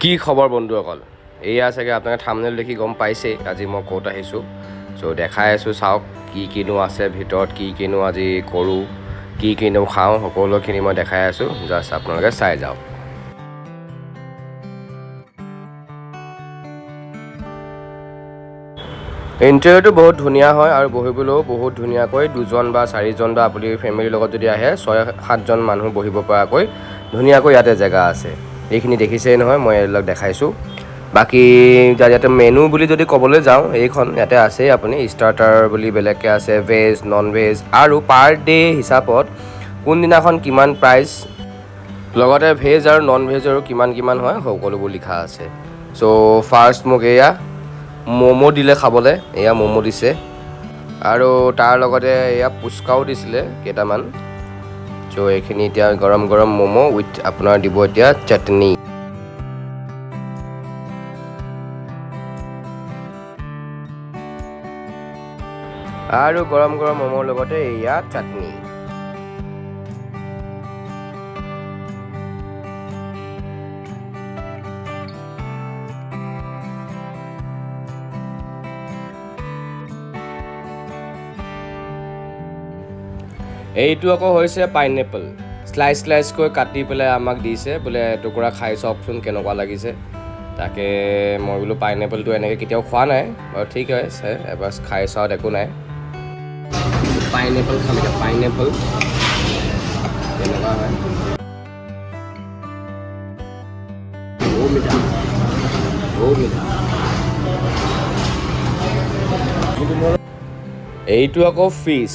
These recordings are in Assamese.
কি খবৰ বন্ধুসকল, এয়া চাগে আপোনালোকে থাম্বনেল দেখি গম পাইছেই আজি মই ক'ত আহিছোঁ। চ' দেখাই আছোঁ, চাওক কি কিনো আছে ভিতৰত, কি কিনো আজি কৰোঁ, কি কিনো খাওঁ, সকলোখিনি মই দেখাই আছোঁ। জাষ্ট আপোনালোকে চাই যাওক। ইণ্টেৰিয়ৰটো বহুত ধুনীয়া হয় আৰু বহিবলৈও বহুত ধুনীয়াকৈ 2জন বা 4জন বা আপুনি ফেমিলিৰ লগত যদি আহে 6-7জন মানুহ বহিব পৰাকৈ ধুনীয়াকৈ ইয়াতে জেগা আছে। এইখিনি দেখিছেই নহয়, মই এইবিলাক দেখাইছোঁ। বাকী ইয়াতে মেনু বুলি যদি ক'বলৈ যাওঁ, এইখন ইয়াতে আছেই আপুনি ষ্টাৰ্টাৰ বুলি বেলেগকৈ আছে, ভেজ নন ভেজ আৰু পাৰ ডে' হিচাপত কোনদিনাখন কিমান প্ৰাইচ, লগতে ভেজ আৰু নন ভেজৰো কিমান হয় সকলোবোৰ লিখা আছে। চ' ফাৰ্ষ্ট মোক এয়া ম'ম' দিলে খাবলৈ, এয়া ম'ম' দিছে আৰু তাৰ লগতে এয়া পুচকাও দিছিলে কেইটামান। চ' এইখিনি এতিয়া গৰম গৰম ম'ম' উইথ আপোনাৰ দিব এতিয়া চাটনি। আৰু গৰম গৰম ম'মৰ লগতে এয়া চাটনি। এইটো আকৌ হৈছে পাইনএপল, শ্লাইচকৈ কাটি পেলাই আমাক দিছে, বোলে এটুকুৰা খাই চাওকচোন কেনেকুৱা লাগিছে। তাকে মই বোলো পাইনএপলটো এনেকৈ কেতিয়াও খোৱা নাই বাৰু, ঠিক আছে এবাৰ খাই চাওঁত একো নাই। পাইনএপল খাম এতিয়া, পাইনএপল কেনেকুৱা হয়। এইটো আকৌ ফিছ,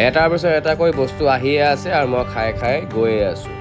এটাৰ পিছত এটাকৈ বস্তু আহিয়ে আছে আৰু মই খাই গৈয়ে আছোঁ।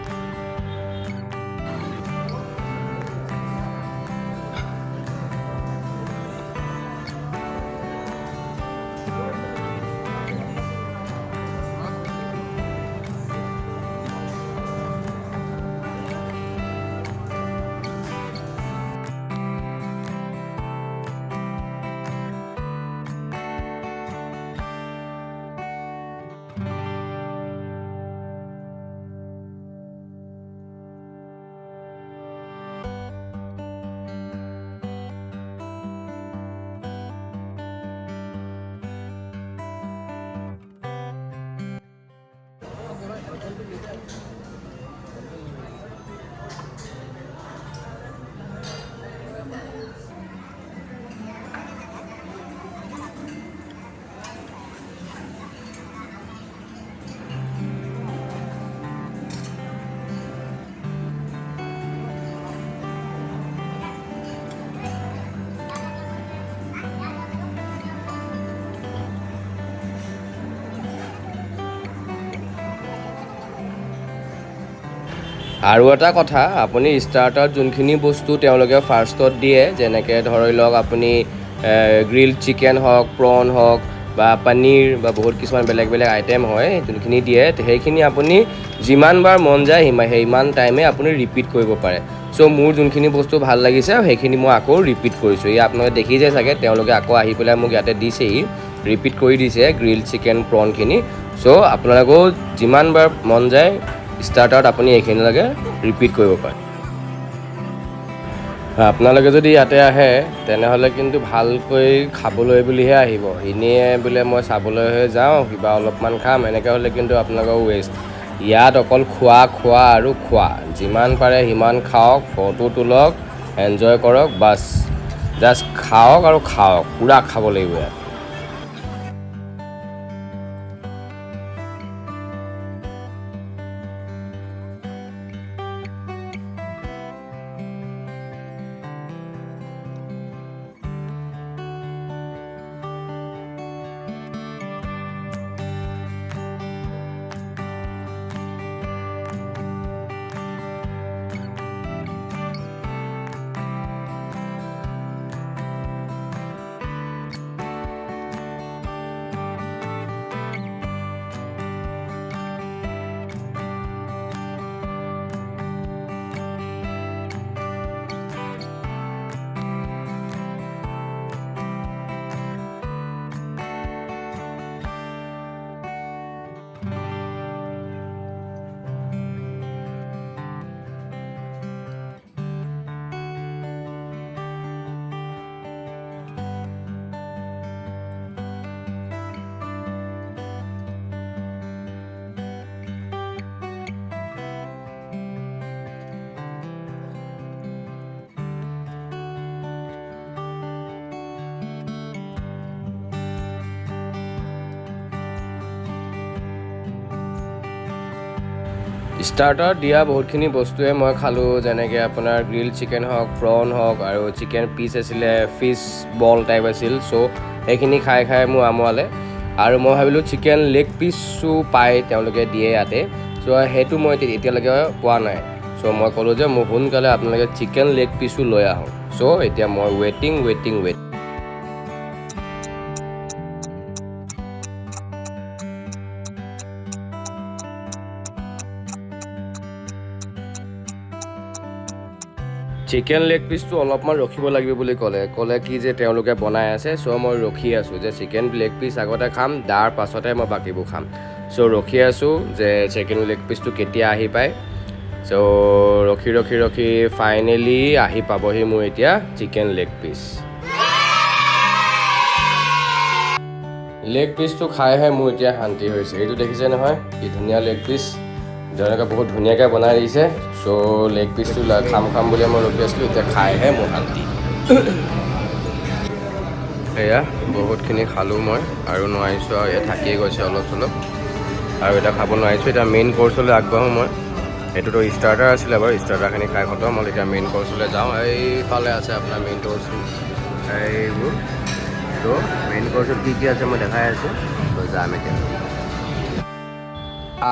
আৰু এটা কথা, আপুনি ষ্টাৰ্টাৰত যোনখিনি বস্তু তেওঁলোকে ফাৰ্ষ্টত দিয়ে, যেনেকৈ ধৰি লওক আপুনি গ্ৰিল্ড চিকেন হওক, প্ৰন হওক বা পনীৰ বা বহুত কিছুমান বেলেগ আইটেম হয় যোনখিনি দিয়ে, সেইখিনি আপুনি যিমানবাৰ মন যায় সিমান টাইমে আপুনি ৰিপিট কৰিব পাৰে। চ' মোৰ যোনখিনি বস্তু ভাল লাগিছে সেইখিনি মই আকৌ ৰিপিট কৰিছোঁ। এই আপোনালোকে দেখিছে চাগে, তেওঁলোকে আকৌ আহি পেলাই মোক ইয়াতে দিছেহি, ৰিপিট কৰি দিছে গ্ৰিল্ড চিকেন প্ৰনখিনি। চ' আপোনালোকেও যিমানবাৰ মন যায় ষ্টাৰ্টাৰত আপুনি এইখিনিলৈকে ৰিপিট কৰিব পাৰে। আপোনালোকে যদি ইয়াতে আহে তেনেহ'লে কিন্তু ভালকৈ খাবলৈ বুলিহে আহিব, এনেই বোলে মই চাবলৈহে যাওঁ কিবা অলপমান খাম, এনেকৈ হ'লে কিন্তু আপোনালোকৰ ৱেষ্ট। ইয়াত অকল খোৱা আৰু খোৱা, যিমান পাৰে সিমান খাওক, ফটো তোলক, এনজয় কৰক, বাছ জাষ্ট খাওক আৰু খাওক, পূৰা খাব লাগিব ইয়াত। ষ্টাৰ্টাৰত দিয়া বহুতখিনি বস্তুৱে মই খালোঁ, যেনেকৈ আপোনাৰ গ্ৰিল চিকেন হওক, প্ৰন হওক আৰু চিকেন পিচ আছিলে, ফিছ বল টাইপ আছিল। চ' সেইখিনি খাই মোৰ আমোৱালে আৰু মই ভাবিলোঁ চিকেন লেগ পিচো পায়, তেওঁলোকে দিয়ে ইয়াতে। চ' সেইটো মই এতিয়ালৈকে পোৱা নাই। চ' মই ক'লোঁ যে মোক সোনকালে আপোনালোকে চিকেন লেগ পিচো লৈ আহক। চ' এতিয়া মই ৱেইটিং। চিকেন লেগ পিচটো অলপমান ৰখিব লাগিব বুলি ক'লে কি যে তেওঁলোকে বনাই আছে। চ' মই ৰখি আছোঁ যে চিকেন লেগ পিচ আগতে খাম, তাৰ পাছতে মই বাকীবোৰ খাম। চ' ৰখি আছোঁ যে চিকেন লেগ পিচটো কেতিয়া আহি পায়। চ' ৰখি ফাইনেলি আহি পাবহি মোৰ এতিয়া চিকেন লেগ পিচ। লেগ পিচটো খাইহে মোৰ এতিয়া শান্তি হৈছে। এইটো দেখিছে নহয়, কি ধুনীয়া লেগ পিচ, তেওঁলোকে বহুত ধুনীয়াকৈ বনাই দিছে। চ' লেগ পিচটো খাম বুলি মই ৰখি আছিলোঁ, এতিয়া খাইহে মোৰ শান্তি। এয়া বহুতখিনি খালোঁ মই আৰু নোৱাৰিছোঁ আৰু এয়া থাকিয়ে গৈছে অলপ চলপ, আৰু এটা খাব নোৱাৰিছোঁ। এতিয়া মেইন কৰ্চলৈ আগবাঢ়োঁ মই। এইটোতো ষ্টাৰ্টাৰ আছিলে বাৰু, ষ্টাৰ্টাৰখিনি খাই খতম হ'ল। এতিয়া মেইন কৰ্চলৈ যাওঁ। এইফালে আছে আপোনাৰ মেইন কৰ্চ এইবোৰ। ত' মেইন কৰ্চত কি আছে মই দেখাই আছোঁ। ত' যাম এতিয়া।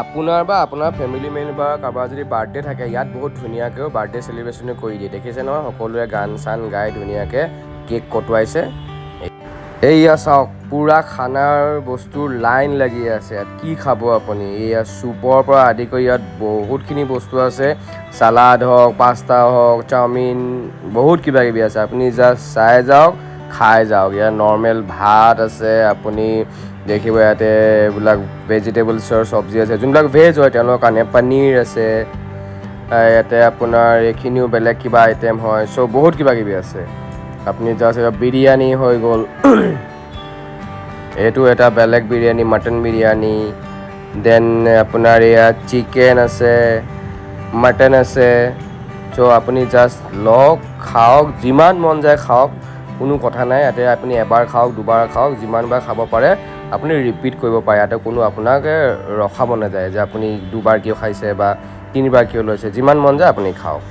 আপোনাৰ বা আপোনাৰ ফেমিলি মেম্বাৰ কাৰোবাৰ যদি বাৰ্থডে থাকে, ইয়াত বহুত ধুনীয়াকৈও বাৰ্থডে চেলিব্ৰেশ্যনো কৰি দিয়ে। দেখিছে নহয়, সকলোৱে গান চান গাই ধুনীয়াকৈ কেক কটোৱাইছে। এইয়া চাওক, পূৰা খানাৰ বস্তুৰ লাইন লাগি আছে ইয়াত। কি খাব আপুনি? এইয়া চুপৰ পৰা আদি কৰি ইয়াত বহুতখিনি বস্তু আছে। চালাড হওক, পাস্তা হওক, চাওমিন, বহুত কিবা কিবি আছে। আপুনি জাষ্ট চাই যাওক, খাই যাওক। ইয়াত নৰ্মেল ভাত আছে, আপুনি দেখিব ইয়াতে এইবিলাক ভেজিটেবলছৰ চব্জি আছে, যোনবিলাক ভেজ হয় তেওঁলোকৰ কাৰণে। পনীৰ আছে ইয়াতে, আপোনাৰ এইখিনিও বেলেগ কিবা আইটেম হয়। চ' বহুত কিবা কিবি আছে। আপুনি জাষ্ট বিৰিয়ানী হৈ গ'ল, এইটো এটা বেলেগ বিৰিয়ানী, মটন বিৰিয়ানী। দেন আপোনাৰ ইয়াত চিকেন আছে, মটন আছে। চ' আপুনি জাষ্ট লওক, খাওক, যিমান মন যায় খাওক, কোনো কথা নাই। ইয়াতে আপুনি এবাৰ খাওক, দুবাৰ খাওক, যিমানবাৰ খাব পাৰে আপুনি ৰিপিট কৰিব পাৰে। ইয়াতে কোনো আপোনাকে ৰখাব নাযায় যে আপুনি দুবাৰ কিয় খাইছে বা তিনিবাৰ কিয় লৈছে। যিমান মন যায় আপুনি খাওক।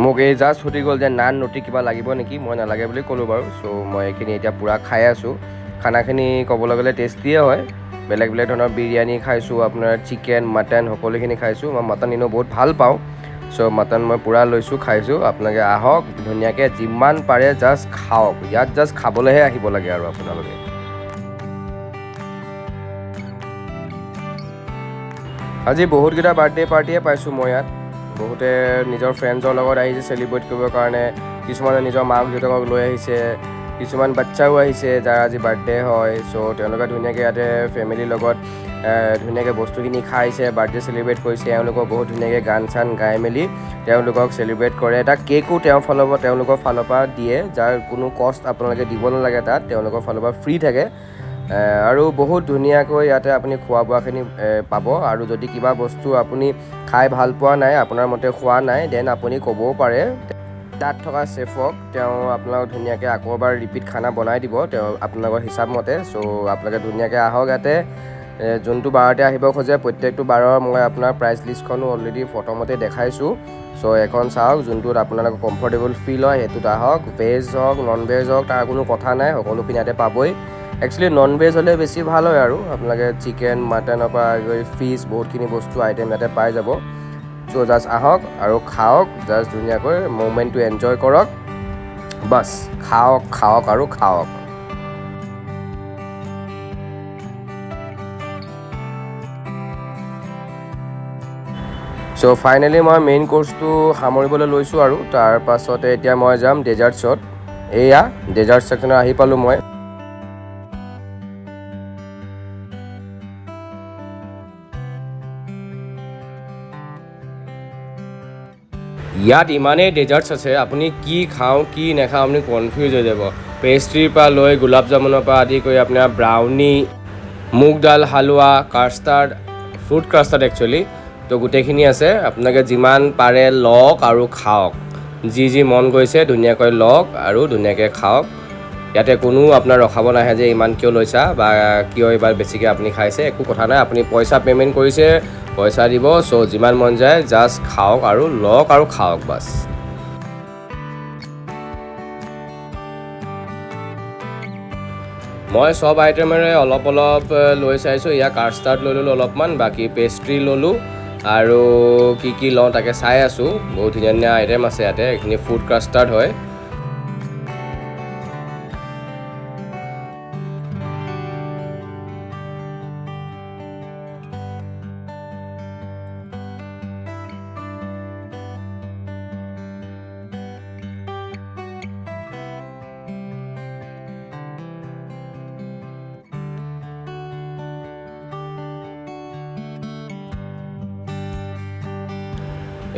মোক এই জাষ্ট সুধি গ'ল যে নান ৰুটি কিবা লাগিব নেকি, মই নালাগে বুলি ক'লোঁ বাৰু। চ' মই এইখিনি এতিয়া পূৰা খাই আছোঁ। খানাখিনি ক'বলৈ গ'লে টেষ্টিয়ে হয়। বেলেগ ধৰণৰ বিৰিয়ানী খাইছোঁ, আপোনাৰ চিকেন, মটন সকলোখিনি খাইছোঁ। মই মটন এনেও বহুত ভাল পাওঁ। চ' মটন মই পূৰা লৈছোঁ, খাইছোঁ। আপোনালোকে আহক ধুনীয়াকৈ, যিমান পাৰে জাষ্ট খাওক। ইয়াত জাষ্ট খাবলৈহে আহিব লাগে আৰু আপোনালোকে। আজি বহুতকেইটা বাৰ্থডে পাৰ্টিয়ে পাইছোঁ মই ইয়াত। বহুতে নিজৰ ফ্ৰেণ্ডছৰ লগত আহিছে চেলিব্ৰেট কৰিবৰ কাৰণে। কিছুমানে নিজৰ মাক দেউতাকক লৈ আহিছে, কিছুমান বাচ্ছাও আহিছে যাৰ আজি বাৰ্থডে হয়। চ' তেওঁলোকে ধুনীয়াকৈ ইয়াতে ফেমিলিৰ লগত ধুনীয়াকৈ বস্তুখিনি খাইছে, বাৰ্থডে চেলিব্ৰেট কৰিছে। তেওঁলোকক বহুত ধুনীয়াকৈ গান চান গাই মেলি তেওঁলোকক চেলিব্ৰেট কৰে। এটা কেকো তেওঁলোকৰ ফালৰ পৰা দিয়ে, যাৰ কোনো কষ্ট আপোনালোকে দিব নালাগে তাত, তেওঁলোকৰ ফালৰ পৰা ফ্ৰী থাকে। আৰু বহুত ধুনীয়াকৈ ইয়াতে আপুনি খোৱা বোৱাখিনি পাব। আৰু যদি কিবা বস্তু আপুনি খাই ভাল পোৱা নাই, আপোনাৰ মতে খোৱা নাই, দেন আপুনি ক'বও পাৰে তাত থকা চেফক। তেওঁ আপোনালোকক ধুনীয়াকৈ আকৌ এবাৰ ৰিপিট খানা বনাই দিব তেওঁ আপোনালোকৰ হিচাপ মতে। চ' আপোনালোকে ধুনীয়াকৈ আহক ইয়াতে। যোনটো বাৰতে আহিব খোজে, প্ৰত্যেকটো বাৰৰ মই আপোনাৰ প্ৰাইচ লিষ্টখনো অলৰেডি প্ৰথমতে দেখাইছোঁ। চ' এখন চাওক, যোনটোত আপোনালোকৰ কমফৰ্টেবল ফিল হয় সেইটোত আহক। ভেজ হওক, নন ভেজ হওক, তাৰ কোনো কথা নাই, সকলোখিনি ইয়াতে পাবই। একচুৱেলি নন ভেজ হ'লে বেছি ভাল হয় আৰু আপোনালোকে চিকেন, মটনৰ পৰা গৈ ফিছ, বহুতখিনি বস্তু আইটেম ইয়াতে পাই যাব। চ' জাষ্ট আহক আৰু খাওক, জাষ্ট ধুনীয়াকৈ মুভমেণ্টটো এনজয় কৰক। বাছ খাওক আৰু খাওক। চ' ফাইনেলি মই মেইন কৰ্চটো সামৰিবলৈ লৈছোঁ আৰু তাৰ পাছতে এতিয়া মই যাম ডেজাৰ্টছত। এয়া ডেজাৰ্ট ছেকশ্যনত আহি পালোঁ মই। ইয়াত ইমানেই ডেজাৰ্টছ আছে, আপুনি কি খাওঁ কি নাখাওঁ আপুনি কনফিউজ হৈ যাব। পেষ্ট্ৰিৰ পৰা লৈ গোলাপ জামুনৰ পৰা আদি কৰি আপোনাৰ ব্ৰাউনি, মুগ দাল হালোৱা, কাষ্টাৰ্ড, ফ্ৰুট কাষ্টাৰ্ড একচুৱেলি। তো গোটেইখিনি আছে। আপোনালোকে যিমান পাৰে লওক আৰু খাওক। যি যি মন গৈছে ধুনীয়াকৈ লওক আৰু ধুনীয়াকৈ খাওক। ইয়াতে কোনো আপোনাৰ ৰখাব নাহে যে ইমান কিয় লৈছা বা কিয় এইবাৰ বেছিকৈ আপুনি খাইছে, একো কথা নাই। আপুনি পইচা পে'মেণ্ট কৰিছে, পইচা দিব। চ' যিমান মন যায় জাষ্ট খাওক আৰু লওক আৰু খাওক বাছ। মই চব আইটেমেৰে অলপ অলপ লৈ চাইছোঁ। ইয়াৰ কাষ্টাৰ্ড লৈ ল'লোঁ অলপমান, বাকী পেষ্ট্ৰি ল'লোঁ আৰু কি লওঁ তাকে চাই আছোঁ। বহুত ধুনীয়া ধুনীয়া আইটেম আছে ইয়াতে, এইখিনি ফুড কাষ্টাৰ্ড হয়।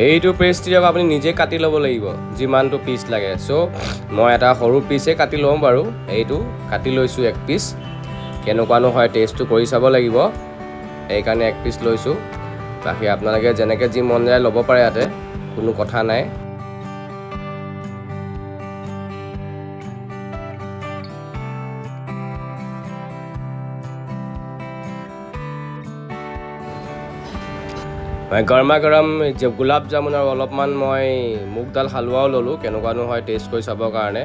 এইটো পেষ্ট্ৰিক আপুনি নিজে কাটি ল'ব লাগিব যিমানটো পিচ লাগে। চ' মই এটা সৰু পিচেই কাটি লওঁ বাৰু, এইটো কাটি লৈছোঁ 1 পিচ। কেনেকুৱানো হয় টেষ্টটো কৰি চাব লাগিব, সেইকাৰণে 1 পিচ লৈছোঁ। বাকী আপোনালোকে যেনেকৈ যি মন যায় ল'ব পাৰে, ইয়াতে কোনো কথা নাই। গৰমা গৰম গোলাপ জামুন আৰু অলপমান মই মুগ দাল হালোৱাও ল'লোঁ, কেনেকুৱানো হয় টেষ্ট কৰি চাবৰ কাৰণে।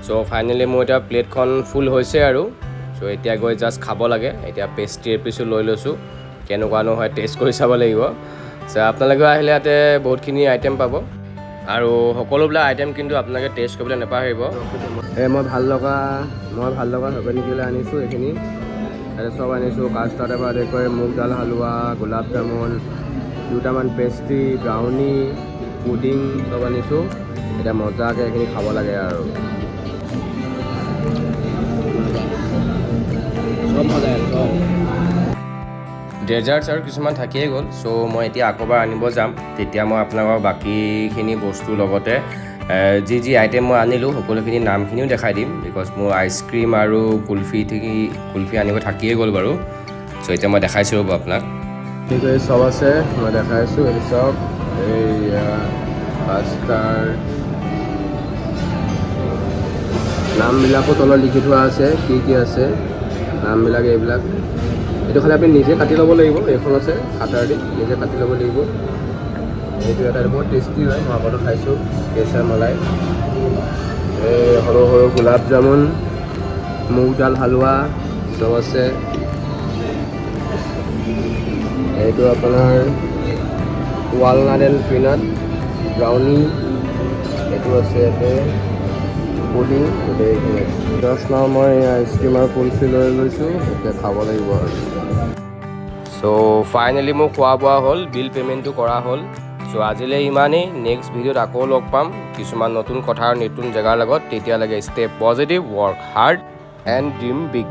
চ' ফাইনেলি মোৰ এতিয়া প্লেটখন ফুল হৈছে আৰু। চ' এতিয়া গৈ জাষ্ট খাব লাগে। এতিয়া পেষ্ট্ৰি এপিচো লৈ লৈছোঁ, কেনেকুৱানো হয় টেষ্ট কৰি চাব লাগিব। চ' আপোনালোকেও আহিলে ইয়াতে বহুতখিনি আইটেম পাব আৰু সকলোবিলাক আইটেম কিন্তু আপোনালোকে টেষ্ট কৰিবলৈ নাপাহৰিব। মই ভাল লগা সকলোবিলাক আনিছোঁ। এইখিনি ইয়াতে চব আনিছোঁ, কাষ্টাৰ্ডৰ পৰা আদি কৰি মুগ দাল হালোৱা, গোলাপ জামুন, দুটামান পেষ্ট্ৰি, ব্ৰাউনি, পুডিং চব আনিছোঁ। এতিয়া মজাকৈ এইখিনি খাব লাগে আৰু চব মজা চব। ডেজাৰ্টছ আৰু কিছুমান থাকিয়ে গ'ল। চ' মই এতিয়া আকৌবাৰ আনিব যাম, তেতিয়া মই আপোনালোকক বাকীখিনি বস্তুৰ লগতে যি যি আইটেম মই আনিলোঁ সকলোখিনি নামখিনিও দেখাই দিম। বিকজ মোৰ আইচক্ৰীম আৰু কুলফি আনিব থাকিয়ে গ'ল বাৰু। চ' এতিয়া মই দেখাইছোঁ ৰ'ব আপোনাক। কিন্তু এই চব আছে, মই দেখাইছোঁ এইটো চব। এইয়া কাষ্টাৰ্ড, নামবিলাকো তলত লিখি থোৱা আছে, কি আছে নামবিলাক এইবিলাক। এইটো খালি আপুনি নিজে কাটি ল'ব লাগিব। এইখন আছে কাটাৰ দি নিজে কাটি ল'ব লাগিব। এইটো এটা বহুত টেষ্টি হয়, মই আগতে খাইছোঁ। কেঁচা মলাই, এই সৰু সৰু গোলাপ জামুন, মুগ দাল হালোৱা চব আছে। এইটো আপোনাৰ ৱালনাট এণ্ড পিনাট ব্ৰাউনি, এইটো আছে ইয়াতে পুডিং, গোটেইখিনি। জাষ্ট নাও মই আইচক্ৰীম আৰু কুলফি লৈ লৈছোঁ, এতিয়া খাব লাগিব আৰু। চ' ফাইনেলি মোৰ খোৱা বোৱা হ'ল, বিল পে'মেণ্টটো কৰা হ'ল। চ' আজিলৈ ইমানেই। নেক্সট ভিডিঅ'ত আকৌ লগ পাম কিছুমান নতুন কথা আৰু নতুন জেগাৰ লগত। তেতিয়ালৈকে stay positive, work hard and dream big.